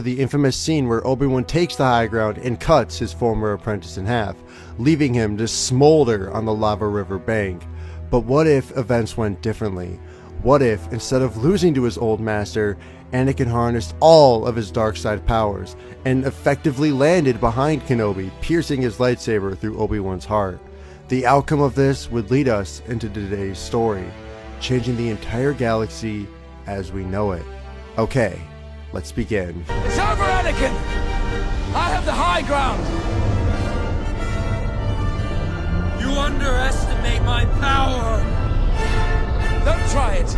The infamous scene where Obi-Wan takes the high ground and cuts his former apprentice in half, leaving him to smolder on the lava river bank. But what if events went differently? What if, instead of losing to his old master, Anakin harnessed all of his dark side powers and effectively landed behind Kenobi, piercing his lightsaber through Obi-Wan's heart? The outcome of this would lead us into today's story, changing the entire galaxy as we know it. Okay, let's begin. It's over, Anakin! I have the high ground! You underestimate my power! Don't try it!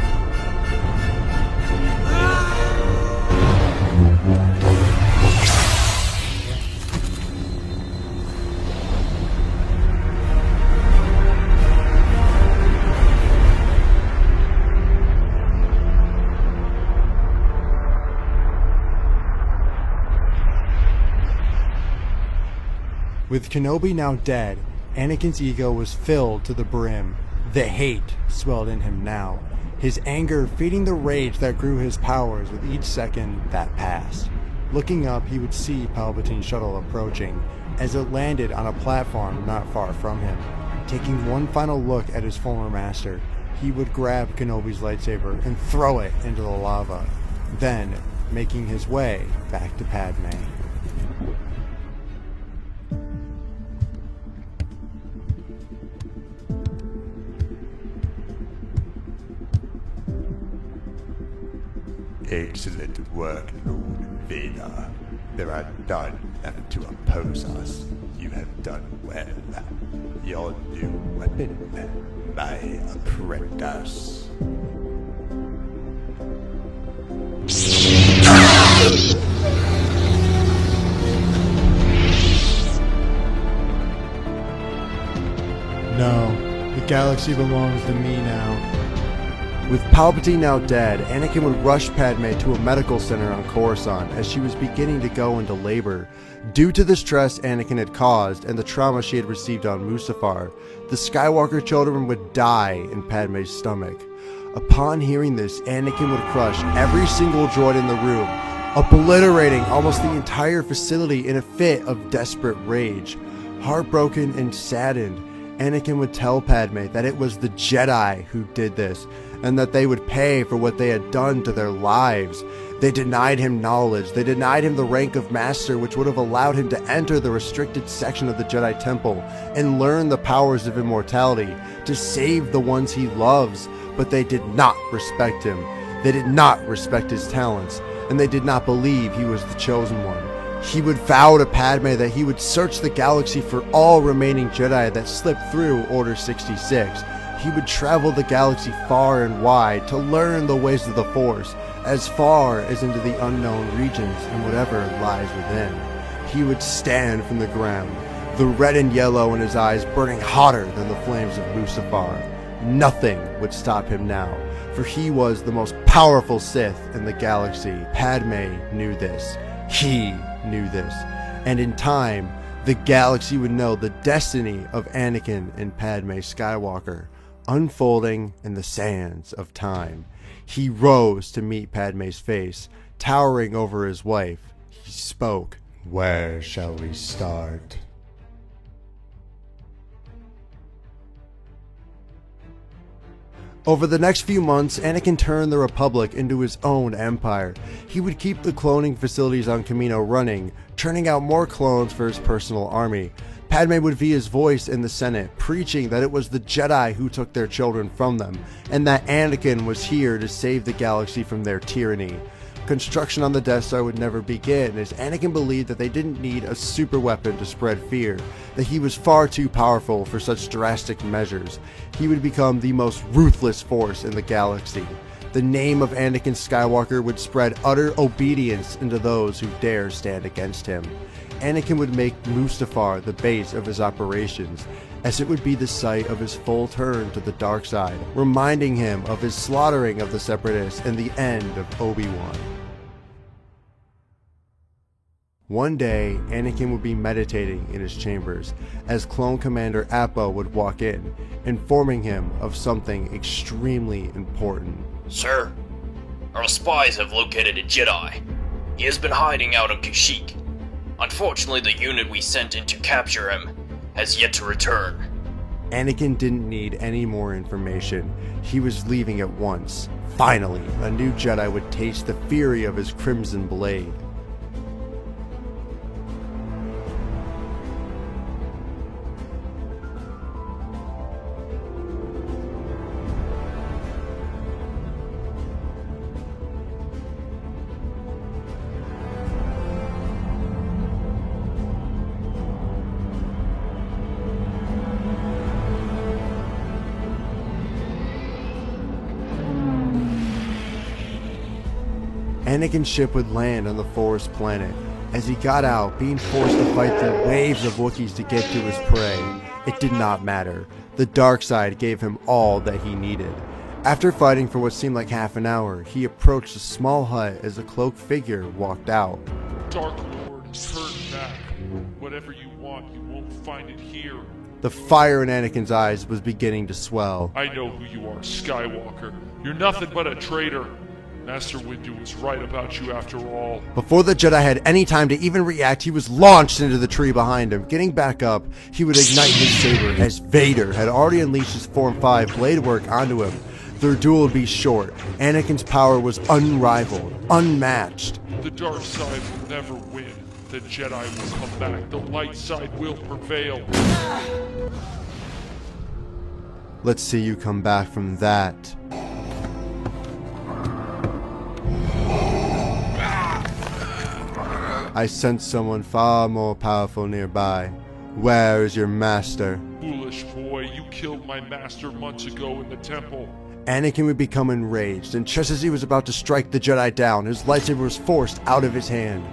With Kenobi now dead, Anakin's ego was filled to the brim. The hate swelled in him now, his anger feeding the rage that grew his powers with each second that passed. Looking up, he would see Palpatine's shuttle approaching as it landed on a platform not far from him. Taking one final look at his former master, he would grab Kenobi's lightsaber and throw it into the lava, then making his way back to Padme. Excellent work, Lord Vader. There are none left to oppose us. You have done well. Your new weapon, my apprentice. No, the galaxy belongs to me now. With Palpatine now dead, Anakin would rush Padme to a medical center on Coruscant as she was beginning to go into labor. Due to the stress Anakin had caused and the trauma she had received on Mustafar, the Skywalker children would die in Padme's stomach. Upon hearing this, Anakin would crush every single droid in the room, obliterating almost the entire facility in a fit of desperate rage. Heartbroken and saddened, Anakin would tell Padme that it was the Jedi who did this, and that they would pay for what they had done to their lives. They denied him knowledge, they denied him the rank of master, which would have allowed him to enter the restricted section of the Jedi Temple and learn the powers of immortality, to save the ones he loves, but they did not respect him. They did not respect his talents, and they did not believe he was the chosen one. He would vow to Padme that he would search the galaxy for all remaining Jedi that slipped through Order 66. He would travel the galaxy far and wide to learn the ways of the Force, as far as into the unknown regions and whatever lies within. He would stand from the ground, the red and yellow in his eyes burning hotter than the flames of Mustafar. Nothing would stop him now, for he was the most powerful Sith in the galaxy. Padme knew this. He knew this. And in time, the galaxy would know the destiny of Anakin and Padme Skywalker, unfolding in the sands of time. He rose to meet Padme's face, towering over his wife. He spoke. Where shall we start? Over the next few months, Anakin turned the Republic into his own empire. He would keep the cloning facilities on Kamino running, churning out more clones for his personal army. Padme would be his voice in the Senate, preaching that it was the Jedi who took their children from them, and that Anakin was here to save the galaxy from their tyranny. Construction on the Death Star would never begin, as Anakin believed that they didn't need a super weapon to spread fear, that he was far too powerful for such drastic measures. He would become the most ruthless force in the galaxy. The name of Anakin Skywalker would spread utter obedience into those who dare stand against him. Anakin would make Mustafar the base of his operations, as it would be the site of his full turn to the dark side, reminding him of his slaughtering of the Separatists and the end of Obi-Wan. One day, Anakin would be meditating in his chambers as Clone Commander Appa would walk in, informing him of something extremely important. Sir, our spies have located a Jedi. He has been hiding out on Kashyyyk. Unfortunately, the unit we sent in to capture him has yet to return. Anakin didn't need any more information. He was leaving at once. Finally, a new Jedi would taste the fury of his crimson blade. Anakin's ship would land on the forest planet. As he got out, being forced to fight through waves of Wookiees to get to his prey, it did not matter. The dark side gave him all that he needed. After fighting for what seemed like half an hour, he approached a small hut as a cloaked figure walked out. Dark Lord, turn back. Whatever you want, you won't find it here. The fire in Anakin's eyes was beginning to swell. I know who you are, Skywalker. You're nothing but a traitor. Master Windu was right about you after all. Before the Jedi had any time to even react, he was launched into the tree behind him. Getting back up, he would ignite his saber as Vader had already unleashed his Form 5 blade work onto him. Their duel would be short. Anakin's power was unrivaled, unmatched. The dark side will never win. The Jedi will come back. The light side will prevail. Let's see you come back from that. I sense someone far more powerful nearby. Where is your master? Foolish boy, you killed my master months ago in the temple. Anakin would become enraged, and just as he was about to strike the Jedi down, his lightsaber was forced out of his hand.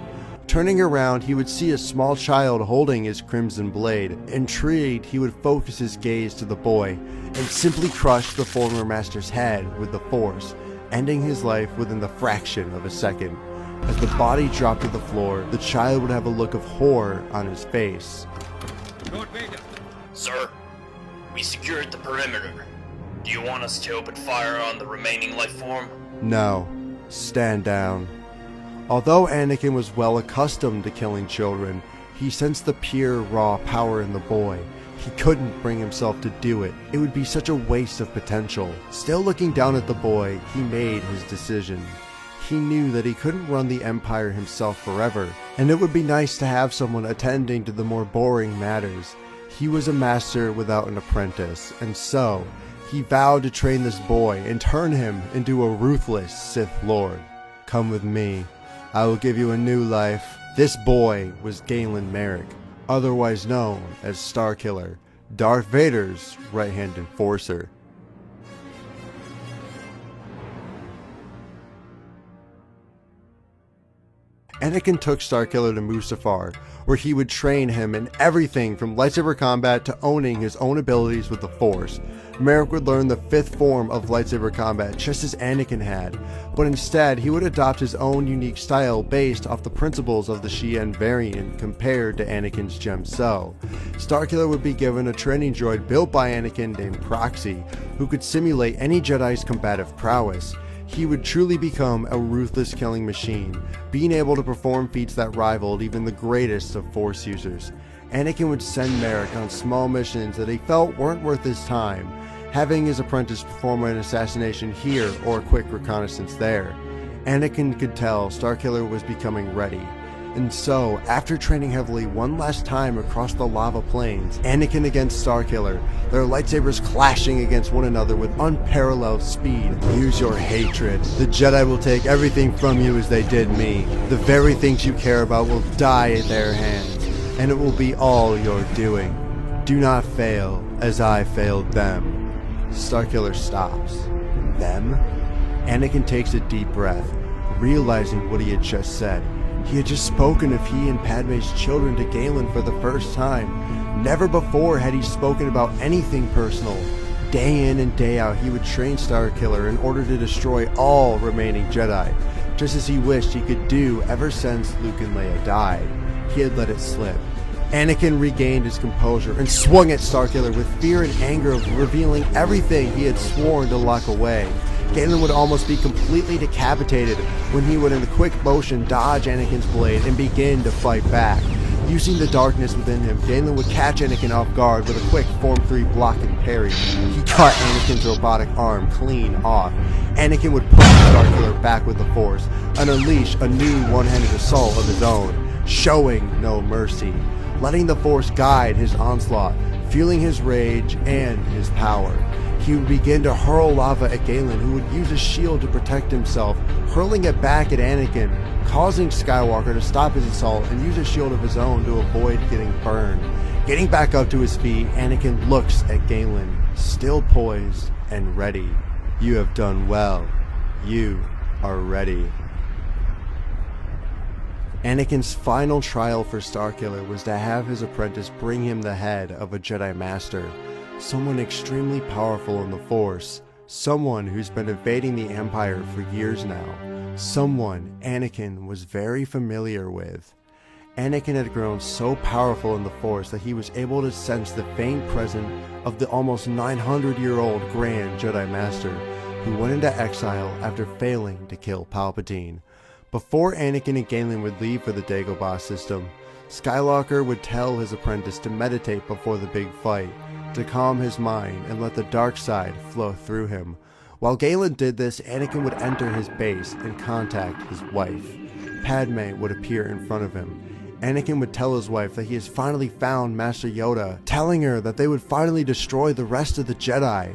Turning around, he would see a small child holding his crimson blade. Intrigued, he would focus his gaze to the boy, and simply crush the former master's head with the Force, ending his life within the fraction of a second. As the body dropped to the floor, the child would have a look of horror on his face. Lord Vader. Sir, we secured the perimeter. Do you want us to open fire on the remaining life form? No. Stand down. Although Anakin was well accustomed to killing children, he sensed the pure, raw power in the boy. He couldn't bring himself to do it. It would be such a waste of potential. Still looking down at the boy, he made his decision. He knew that he couldn't run the Empire himself forever, and it would be nice to have someone attending to the more boring matters. He was a master without an apprentice, and so, he vowed to train this boy and turn him into a ruthless Sith Lord. Come with me. I will give you a new life. This boy was Galen Merrick, otherwise known as Starkiller, Darth Vader's right-hand enforcer. Anakin took Starkiller to Mustafar, where he would train him in everything from lightsaber combat to owning his own abilities with the Force. Merrick would learn the fifth form of lightsaber combat just as Anakin had, but instead he would adopt his own unique style based off the principles of the Xi'an variant compared to Anakin's Gem-So. Starkiller would be given a training droid built by Anakin named Proxy, who could simulate any Jedi's combative prowess. He would truly become a ruthless killing machine, being able to perform feats that rivaled even the greatest of Force users. Anakin would send Merrick on small missions that he felt weren't worth his time, having his apprentice perform an assassination here or a quick reconnaissance there. Anakin could tell Starkiller was becoming ready. And so, after training heavily one last time across the lava plains, Anakin against Starkiller, their lightsabers clashing against one another with unparalleled speed. Use your hatred. The Jedi will take everything from you as they did me. The very things you care about will die in their hands, and it will be all your doing. Do not fail, as I failed them. Starkiller stops. Them? Anakin takes a deep breath, realizing what he had just said. He had just spoken of he and Padme's children to Galen for the first time. Never before had he spoken about anything personal. Day in and day out, he would train Starkiller in order to destroy all remaining Jedi, just as he wished he could do ever since Luke and Leia died. He had let it slip. Anakin regained his composure and swung at Starkiller with fear and anger of revealing everything he had sworn to lock away. Galen would almost be completely decapitated when he would in a quick motion dodge Anakin's blade and begin to fight back. Using the darkness within him, Galen would catch Anakin off guard with a quick Form 3 block and parry. He cut Anakin's robotic arm clean off. Anakin would push Starkiller back with the Force and unleash a new one-handed assault of his own, showing no mercy, letting the Force guide his onslaught, fueling his rage and his power. He would begin to hurl lava at Galen, who would use a shield to protect himself, hurling it back at Anakin, causing Skywalker to stop his assault and use a shield of his own to avoid getting burned. Getting back up to his feet, Anakin looks at Galen, still poised and ready. You have done well. You are ready. Anakin's final trial for Starkiller was to have his apprentice bring him the head of a Jedi Master, someone extremely powerful in the Force, someone who's been evading the Empire for years now, someone Anakin was very familiar with. Anakin had grown so powerful in the Force that he was able to sense the faint presence of the almost 900-year-old Grand Jedi Master, who went into exile after failing to kill Palpatine. Before Anakin and Galen would leave for the Dagobah system, Skywalker would tell his apprentice to meditate before the big fight, to calm his mind and let the dark side flow through him. While Galen did this, Anakin would enter his base and contact his wife. Padme would appear in front of him. Anakin would tell his wife that he has finally found Master Yoda, telling her that they would finally destroy the rest of the Jedi.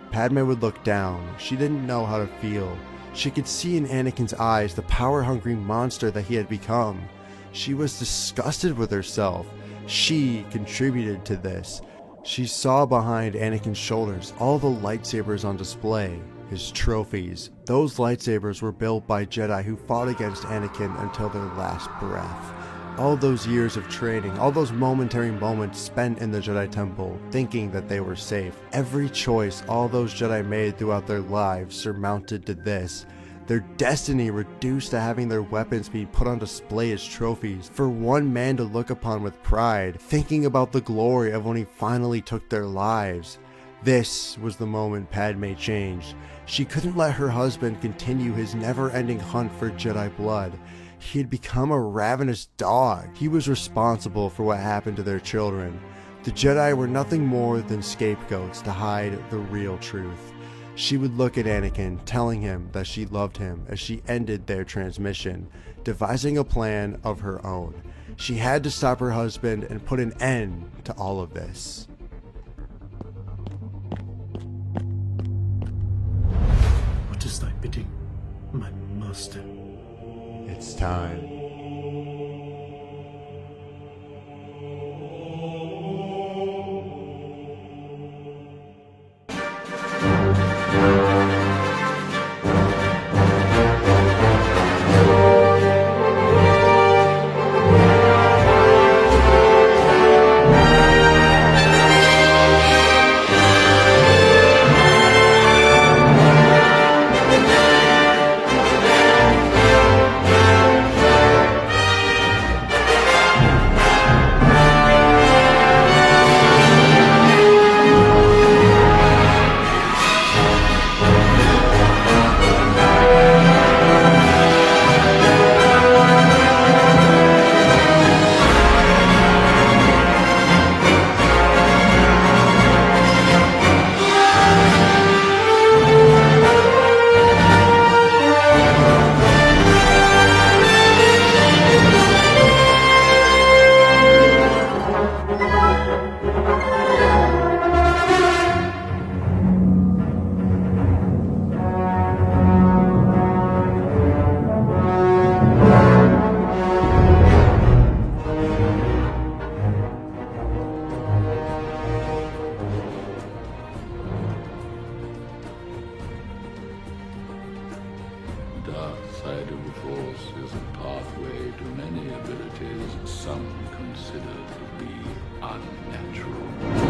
Padme would look down. She didn't know how to feel. She could see in Anakin's eyes the power-hungry monster that he had become. She was disgusted with herself. She contributed to this. She saw behind Anakin's shoulders all the lightsabers on display, his trophies. Those lightsabers were built by Jedi who fought against Anakin until their last breath. All those years of training, all those momentary moments spent in the Jedi Temple, thinking that they were safe. Every choice all those Jedi made throughout their lives surmounted to this. Their destiny reduced to having their weapons be put on display as trophies for one man to look upon with pride, thinking about the glory of when he finally took their lives. This was the moment Padme changed. She couldn't let her husband continue his never-ending hunt for Jedi blood. He had become a ravenous dog. He was responsible for what happened to their children. The Jedi were nothing more than scapegoats to hide the real truth. She would look at Anakin, telling him that she loved him as she ended their transmission, devising a plan of her own. She had to stop her husband and put an end to all of this. What is thy bidding, my master? It's time. dark side of the Force is a pathway to many abilities some consider to be unnatural.